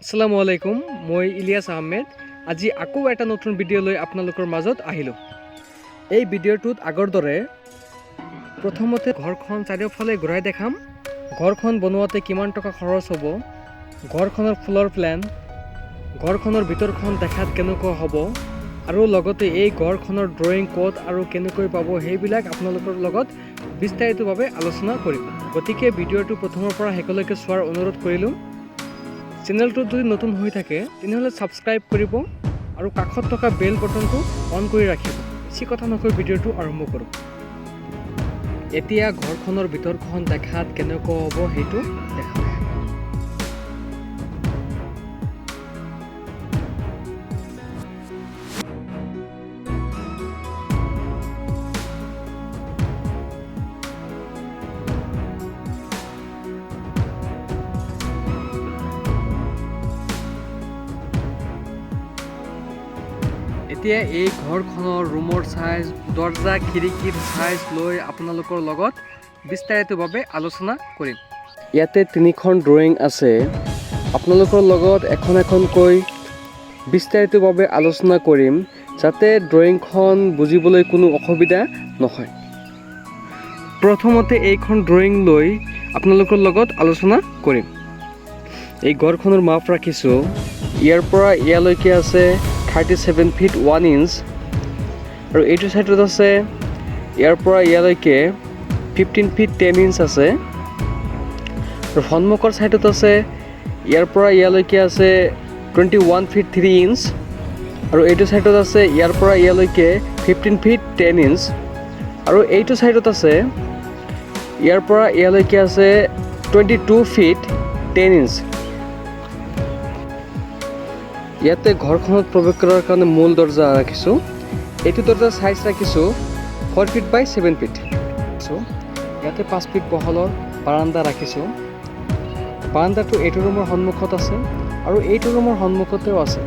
আসসালামু আলাইকুম, মই ইলিয়াছ আহমেদ। আজি আকৌ এটা নতুন ভিডিঅ' লৈ আপোনালোকৰ মাজত আহিলোঁ। এই ভিডিঅ'টোত আগৰ দৰে প্ৰথমতে ঘৰখন চাৰিওফালে ঘূৰাই দেখাম। ঘৰখন বনোৱাতে কিমান টকা খৰচ হ'ব, ঘৰখনৰ ফ্ল'ৰ প্লেন, ঘৰখনৰ ভিতৰখন দেখাত কেনেকুৱা হ'ব, আৰু লগতে এই ঘৰখনৰ ড্ৰয়িং ক'ত আৰু কেনেকৈ পাব সেইবিলাক আপোনালোকৰ লগত বিস্তাৰিতভাৱে আলোচনা কৰিম। গতিকে ভিডিঅ'টো প্ৰথমৰ পৰা শেষলৈকে চোৱাৰ অনুৰোধ কৰিলোঁ। চেনেলটো যদি নতুন হৈ থাকে তেনেহ'লে ছাবস্ক্ৰাইব কৰিব আৰু কাষত থকা বেল বটনটো অন কৰি ৰাখিব। বেছি কথা নকৈ ভিডিঅ'টো আৰম্ভ কৰোঁ। এতিয়া ঘৰখনৰ ভিতৰখন দেখাত কেনেকুৱা হ'ব সেইটো দেখাম। এতিয়া এই ঘৰখনৰ ৰুমৰ চাইজ, দৰ্জা খিৰিকীৰ চাইজ লৈ আপোনালোকৰ লগত বিস্তাৰিতভাৱে আলোচনা কৰিম। ইয়াতে তিনিখন ড্ৰয়িং আছে, আপোনালোকৰ লগত এখন এখনকৈ বিস্তাৰিতভাৱে আলোচনা কৰিম যাতে ড্ৰয়িংখন বুজিবলৈ কোনো অসুবিধা নহয়। প্ৰথমতে এইখন ড্ৰয়িং লৈ আপোনালোকৰ লগত আলোচনা কৰিম। এই ঘৰখনৰ মাপ ৰাখিছোঁ, ইয়াৰ পৰা ইয়ালৈকে আছে 37 ফিট 1 ইঞ্চ, আৰু এইটো ছাইডত আছে ইয়াৰ পৰা ইয়ালৈকে 15 ফিট 10 ইঞ্চ আছে, আৰু সন্মুখৰ ছাইডত আছে ইয়াৰ পৰা ইয়ালৈকে আছে 21 ফিট 3 ইঞ্চ, আৰু এইটো ছাইডত আছে ইয়াৰ পৰা ইয়ালৈকে 15 ফিট 10 ইঞ্চ, আৰু এইটো ছাইডত আছে ইয়াৰ পৰা ইয়ালৈকে আছে 22 ফিট 10 ইঞ্চ। ইয়াতে ঘৰখনত প্ৰৱেশ কৰাৰ কাৰণে মূল দৰ্জা ৰাখিছোঁ। এইটো দৰ্জাৰ চাইজ ৰাখিছোঁ 4 ফিট বাই 7 ফিট। ইয়াতে 5 ফিট বহলৰ বাৰাণ্ডা ৰাখিছোঁ। বাৰাণ্ডাটো এইটো ৰুমৰ সন্মুখত আছে আৰু এইটো ৰুমৰ সন্মুখতেও আছে,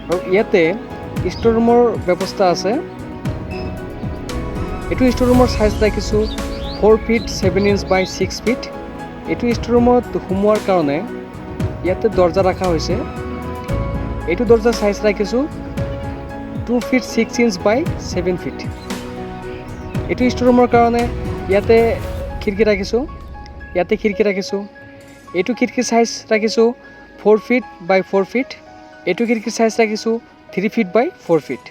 আৰু ইয়াতে ষ্ট'ৰ ৰুমৰ ব্যৱস্থা আছে। এইটো ষ্ট'ৰ ৰুমৰ চাইজ ৰাখিছোঁ 4 ফিট 7 ইঞ্চ বাই 6 ফিট। এইটো ষ্ট'ৰ ৰুমত সোমোৱাৰ কাৰণে ইয়াতে দৰ্জা ৰখা হৈছে। এইটো দৰ্জাৰ চাইজ ৰাখিছোঁ 2 ফিট 6 ইঞ্চ বাই 7 ফিট। এইটো ষ্ট'ৰ ৰুমৰ কাৰণে ইয়াতে খিৰিকী ৰাখিছোঁ, ইয়াতে খিৰিকী ৰাখিছোঁ। এইটো খিৰিকীৰ চাইজ ৰাখিছোঁ 4 ফিট বাই 4 ফিট। এইটো খিৰিকীৰ চাইজ ৰাখিছোঁ 3 ফিট বাই 4 ফিট।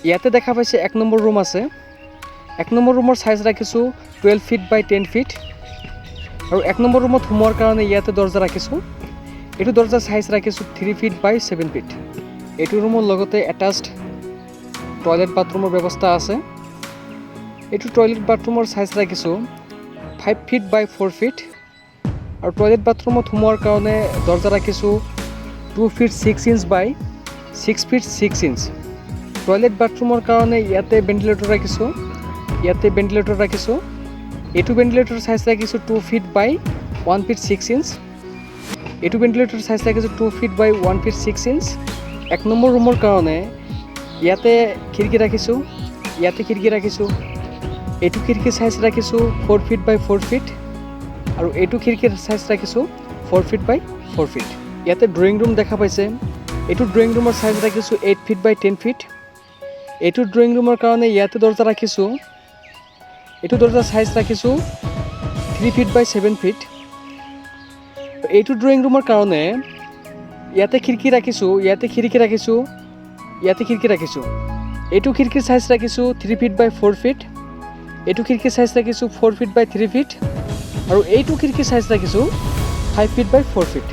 ইয়াতে দেখা পাইছে 1 নম্বৰ ৰুম আছে। 1 নম্বৰ ৰুমৰ চাইজ ৰাখিছোঁ 12 ফিট বাই 10 ফিট, আৰু 1 নম্বৰ ৰুমত সোমোৱাৰ কাৰণে ইয়াতে দৰ্জা ৰাখিছোঁ। এইটো দৰ্জাৰ চাইজ ৰাখিছোঁ 3 ফিট বাই 7 ফিট। এইটো ৰুমৰ লগতে এটাচ্ড টয়লেট বাথৰুমৰ ব্যৱস্থা আছে। এইটো টয়লেট বাথৰুমৰ চাইজ ৰাখিছোঁ 5 ফিট বাই 4 ফিট, আৰু টয়লেট বাথৰুমত সোমোৱাৰ কাৰণে দৰ্জা ৰাখিছোঁ 2 ফিট 6 ইঞ্চ বাই 6 ফিট 6 ইঞ্চ। টয়লেট বাথৰুমৰ কাৰণে ইয়াতে ভেণ্টিলেটৰ ৰাখিছোঁ, ইয়াতে ভেণ্টিলেটৰ ৰাখিছোঁ। এইটো ভেণ্টিলেটৰ চাইজ ৰাখিছোঁ 2 ফিট বাই 1 ফিট 6 ইঞ্চ। এইটো ভেণ্টিলেটৰ চাইজ ৰাখিছোঁ 2 feet by 1 feet 6 inch. 1 number ৰুমৰ কাৰণে ইয়াতে খিৰিকী ৰাখিছোঁ, ইয়াতে খিৰিকী ৰাখিছোঁ। এইটো খিৰিকীৰ চাইজ ৰাখিছোঁ 4 ফিট বাই 4 ফিট, আৰু এইটো খিৰিকীৰ চাইজ ৰাখিছোঁ 4 ফিট বাই 4 ফিট। ইয়াতে ড্ৰয়িং ৰুম দেখা পাইছে। এইটো ড্ৰয়িং ৰুমৰ চাইজ ৰাখিছোঁ 8 ফিট বাই 10 ফিট। এইটো ড্ৰয়িং ৰুমৰ কাৰণে ইয়াতে দৰ্জা ৰাখিছোঁ, এইটো দৰ্জাৰ চাইজ ৰাখিছোঁ 3 ফিট বাই 7 ফিট। এইটো ড্ৰয়িং ৰুমৰ কাৰণে ইয়াতে খিৰিকী ৰাখিছোঁ, ইয়াতে খিৰিকী ৰাখিছোঁ, ইয়াতে খিৰিকী ৰাখিছোঁ। এইটো খিৰিকীৰ চাইজ ৰাখিছোঁ 3 ফিট বাই 4 ফিট। এইটো খিৰিকীৰ চাইজ ৰাখিছোঁ 4 ফিট বাই 3 ফিট, আৰু এইটো খিৰিকীৰ চাইজ ৰাখিছোঁ 5 ফিট বাই 4 ফিট।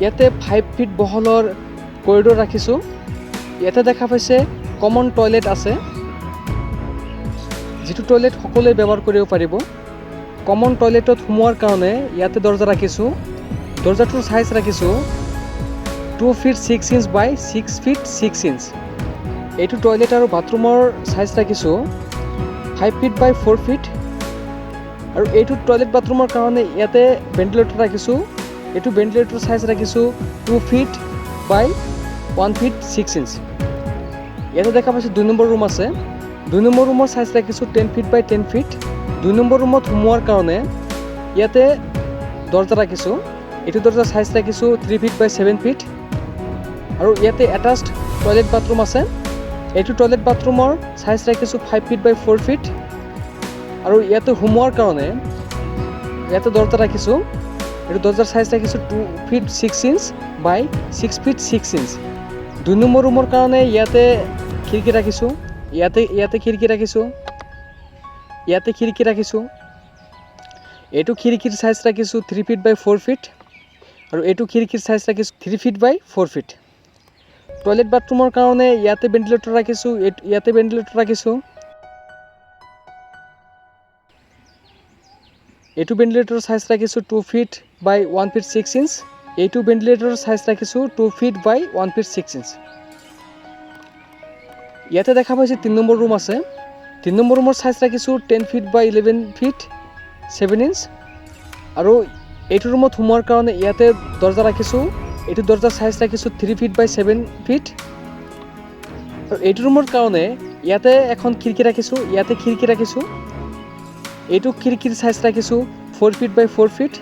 ইয়াতে 5 ফিট বহলৰ কৰিডৰ ৰাখিছোঁ। ইয়াতে দেখা পাইছে কমন টয়লেট আছে, যিটো টয়লেট সকলোৱে ব্যৱহাৰ কৰিব পাৰিব। কমন টয়লেটত সোমোৱাৰ কাৰণে ইয়াতে দৰ্জা ৰাখিছোঁ। দৰ্জাটোৰ চাইজ ৰাখিছোঁ 2 ফিট 6 ইঞ্চ বাই 6 ফিট 6 ইঞ্চ। এইটো টয়লেট আৰু বাথৰুমৰ চাইজ ৰাখিছোঁ 5 ফিট বাই 4 ফিট, আৰু এইটো টয়লেট বাথৰুমৰ কাৰণে ইয়াতে ভেণ্টিলেটৰ ৰাখিছোঁ। এইটো ভেণ্টিলেটৰ চাইজ ৰাখিছোঁ 2 ফিট বাই 1 ফিট 6 ইঞ্চ। ইয়াতে দেখা পাইছোঁ 2 নম্বৰ ৰুম আছে। 2 নম্বৰ ৰুমৰ চাইজ ৰাখিছোঁ 10 ফিট বাই 10 ফিট। 2 নম্বৰ ৰুমত সোমোৱাৰ কাৰণে ইয়াতে দৰ্জা ৰাখিছোঁ। এইটো দৰজাৰ সাইজ ৰাখিছোঁ 3 ফিট বাই 7 ফিট আৰু ইয়াতে এটাচড টয়লেট বাথৰুম আছে। এইটো টয়লেট বাথৰুমৰ সাইজ ৰাখিছোঁ 5 ফিট বাই 4 ফিট আৰু ইয়াতে সোমোৱাৰ কাৰণে ইয়াতে দৰজা ৰাখিছোঁ। এইটো দৰজাৰ সাইজ ৰাখিছোঁ 2 ফিট 6 ইঞ্চ বাই 6 ফিট 6 ইঞ্চ। 2 নম্বৰ ৰুমৰ কাৰণে ইয়াতে খিৰিকী ৰাখিছোঁ। ইয়াতে খিৰিকী ৰাখিছোঁ। ইয়াতে খিৰিকী ৰাখিছোঁ। এইটো খিৰিকীৰ সাইজ ৰাখিছোঁ 3 ফিট বাই 4 ফিট আৰু এইটো খিৰিকীৰ সাইজ ৰাখিছোঁ 3 ফিট বাই 4 ফিট। টয়লেট বাথৰুমৰ কাৰণে ইয়াতে ভেন্টিলেটৰ ৰাখিছোঁ। ইয়াতে ভেন্টিলেটৰ ৰাখিছোঁ। এইটো ভেন্টিলেটৰৰ সাইজ ৰাখিছোঁ 2 ফিট বাই 1 ফিট 6 ইঞ্চ। এইটো ভেন্টিলেটৰৰ সাইজ ৰাখিছোঁ 2 ফিট বাই 1 ফিট 6 ইঞ্চ। ইয়াতে দেখা পাইছে 3 নম্বৰ ৰুম আছে। 3 নম্বৰ ৰুমৰ সাইজ ৰাখিছোঁ 10 ফিট বাই 11 ফিট 7 ইঞ্চ আৰু এইটো ৰুমত সোমোৱাৰ কাৰণে ইয়াতে দৰজা ৰাখিছোঁ। এইটো দৰজাৰ সাইজ ৰাখিছোঁ 3 ফিট বাই 7 ফিট আৰু এইটো ৰুমৰ কাৰণে ইয়াতে এখন খিৰিকী ৰাখিছোঁ। ইয়াতে খিৰিকী ৰাখিছোঁ। এইটো খিৰিকীৰ সাইজ ৰাখিছোঁ 4 ফিট বাই 4 ফিট।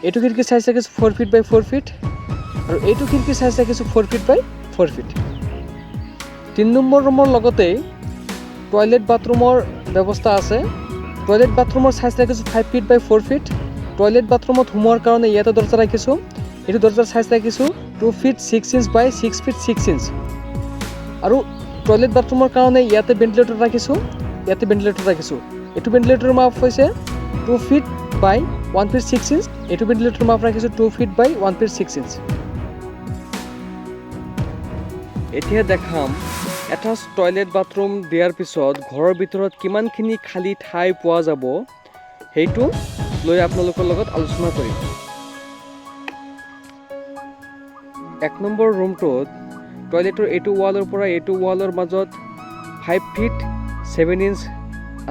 এইটো খিৰিকীৰ সাইজ ৰাখিছোঁ 4 ফিট বাই 4 ফিট আৰু এইটো খিৰিকীৰ সাইজ ৰাখিছোঁ 4 ফিট বাই 4 ফিট। 3 নম্বৰ ৰুমৰ লগতে টয়লেট বাথৰুমৰ ব্যৱস্থা আছে। টয়লেট বাথৰুমৰ সাইজ ৰাখিছোঁ 5 ফিট বাই 4 ফিট। টয়লেট বাথৰুমত সোমোৱাৰ কাৰণে ইয়াতে দৰজা ৰাখিছোঁ। এইটো দৰজাৰ সাইজ ৰাখিছোঁ 2 ফিট 6 ইঞ্চ বাই 6 ফিট 6 ইঞ্চ আৰু টয়লেট বাথৰুমৰ কাৰণে ইয়াতে ভেন্টিলেটৰ ৰাখিছোঁ। ইয়াতে ভেন্টিলেটৰ ৰাখিছোঁ। এইটো ভেন্টিলেটৰৰ মাপ হৈছে 2 ফিট বাই 1 ফিট 6 ইঞ্চ। এইটো ভেন্টিলেটৰৰ মাপ ৰাখিছোঁ 2 ফিট বাই 1 ফিট 6 ইঞ্চ। এতিয়া দেখাম এটাচ টয়লেট বাথৰুম দিয়াৰ পিছত ঘৰৰ ভিতৰত কিমানখিনি খালী ঠাই পোৱা যাব সেইটো লৈ আপোনালোকৰ লগত আলোচনা কৰিম। 1 নম্বৰ ৰুমটোত টয়লেটৰ এইটো ৱালৰ পৰা এইটো ৱালৰ মাজত 5 ফিট 7 ইঞ্চ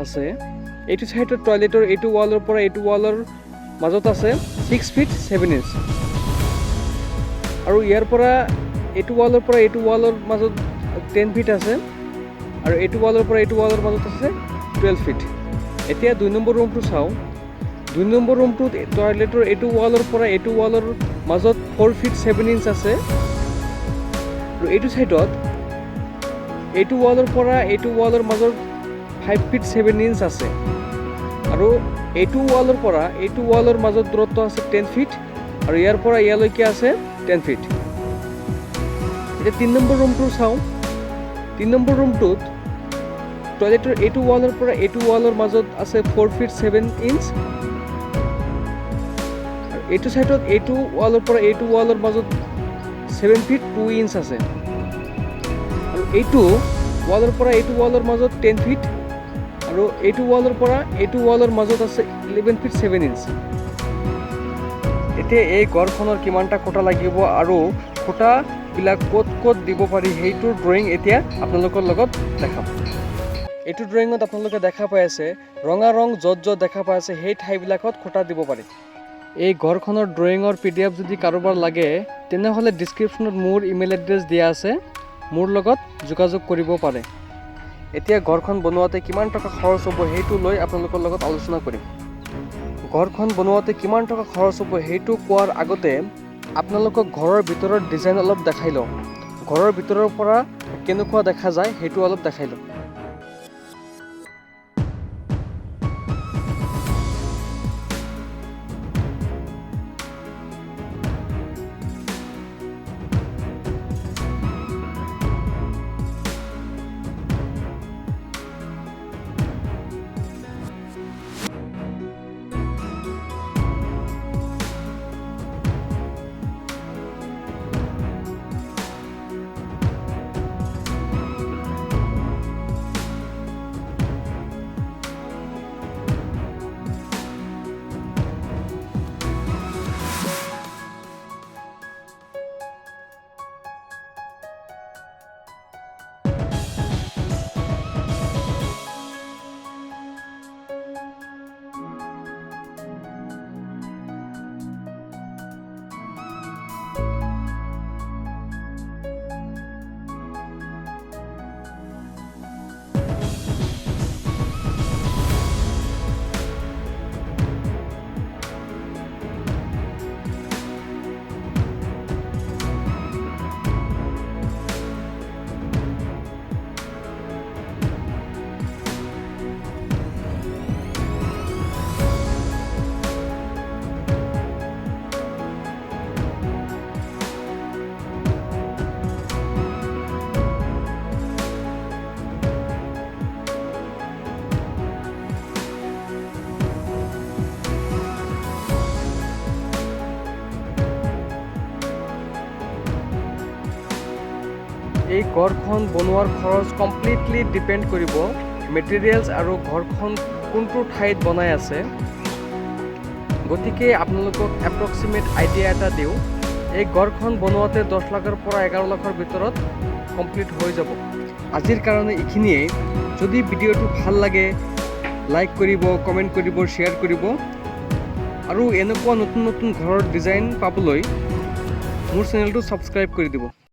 আছে। এইটো সাইডত টয়লেটৰ এইটো ৱালৰ পৰা এইটো ৱালৰ মাজত আছে 6 ফিট 7 ইঞ্চ আৰু ইয়াৰ পৰা এইটো ৱালৰ পৰা এইটো ৱালৰ মাজত 10 ফিট আছে আৰু এইটো ৱালৰ পৰা এইটো ৱালৰ মাজত আছে 12 ফিট। এতিয়া 2 নম্বৰ ৰুমটো চাওঁ। 2 নম্বৰ ৰুমটোত টয়লেটৰ এইটো ৱালৰ পৰা এইটো ৱালৰ মাজত 4 ফিট 7 ইঞ্চ আছে আৰু এইটো সাইডত এইটো ৱালৰ পৰা এইটো ৱালৰ মাজত 5 ফিট 7 ইঞ্চ আছে আৰু এইটো ৱালৰ পৰা এইটো ৱালৰ মাজত দূৰত্ব আছে 10 ফিট আৰু ইয়াৰ পৰা ইয়ালৈকে আছে 10 ফিট। এতিয়া 3 নম্বৰ ৰুমটো চাওঁ। 3 নম্বৰ ৰুমটোত টয়লেটৰ এইটো ৱালৰ পৰা এইটো ৱালৰ মাজত আছে 4 ফিট 7 ইঞ্চ আৰু এইটো সাইডত এইটো ৱালৰ পৰা এইটো ৱালৰ মাজত 7 ফিট 2 ইঞ্চ আছে আৰু এইটো ৱালৰ পৰা এইটো ৱালৰ মাজত 10 ফিট আৰু এইটো ৱালৰ পৰা এইটো ৱালৰ মাজত আছে 11 ফিট 7 ইঞ্চ। এতিয়া এই ঘৰখনৰ কিমানটা খুঁটা লাগিব আৰু খুঁটাবিলাক ক'ত ক'ত দিব পাৰি সেইটোৰ ড্ৰয়িং এতিয়া আপোনালোকৰ লগত দেখাম। এইটো ড্ৰয়িঙত আপোনালোকে দেখা পাই আছে ৰঙা ৰং য'ত য'ত দেখা পাই আছে সেই ঠাইবিলাকত খুঁটা দিব পাৰি। এই ঘৰখনৰ ড্ৰয়িঙৰ PDF যদি কাৰোবাৰ লাগে তেনেহ'লে ডিছক্ৰিপশ্যনত মোৰ ইমেইল এড্ৰেছ দিয়া আছে, মোৰ লগত যোগাযোগ কৰিব পাৰে। এতিয়া ঘৰখন বনোৱাতে কিমান টকা খৰচ হ'ব সেইটো লৈ আপোনালোকৰ লগত আলোচনা কৰিম। ঘৰখন বনোৱাতে কিমান টকা খৰচ হ'ব সেইটো কোৱাৰ আগতে আপোনালোকক ঘৰৰ ভিতৰৰ ডিজাইন অলপ দেখাই লওঁ। ঘৰৰ ভিতৰৰ পৰা কেনেকুৱা দেখা যায় সেইটো অলপ দেখাই লওঁ। এই ঘৰখন বনোৱাৰ খৰচ কমপ্লিটলি ডিপেণ্ড কৰিব মেটেৰিয়েলছ আৰু ঘৰখন কোনটো ঠাইত বনাই আছে। গতিকে আপোনালোকক এপ্ৰক্সিমেট আইডিয়া এটা দিওঁ, এই ঘৰখন বনোৱাতে 10 লাখৰ পৰা 11 লাখৰ ভিতৰত কমপ্লিট হৈ যাব। আজিৰ কাৰণে এইখিনিয়েই। যদি ভিডিঅ'টো ভাল লাগে লাইক কৰিব, কমেণ্ট কৰিব, শ্বেয়াৰ কৰিব আৰু এনেকুৱা নতুন নতুন ঘৰৰ ডিজাইন পাবলৈ মোৰ চেনেলটো ছাবস্ক্ৰাইব কৰি দিব।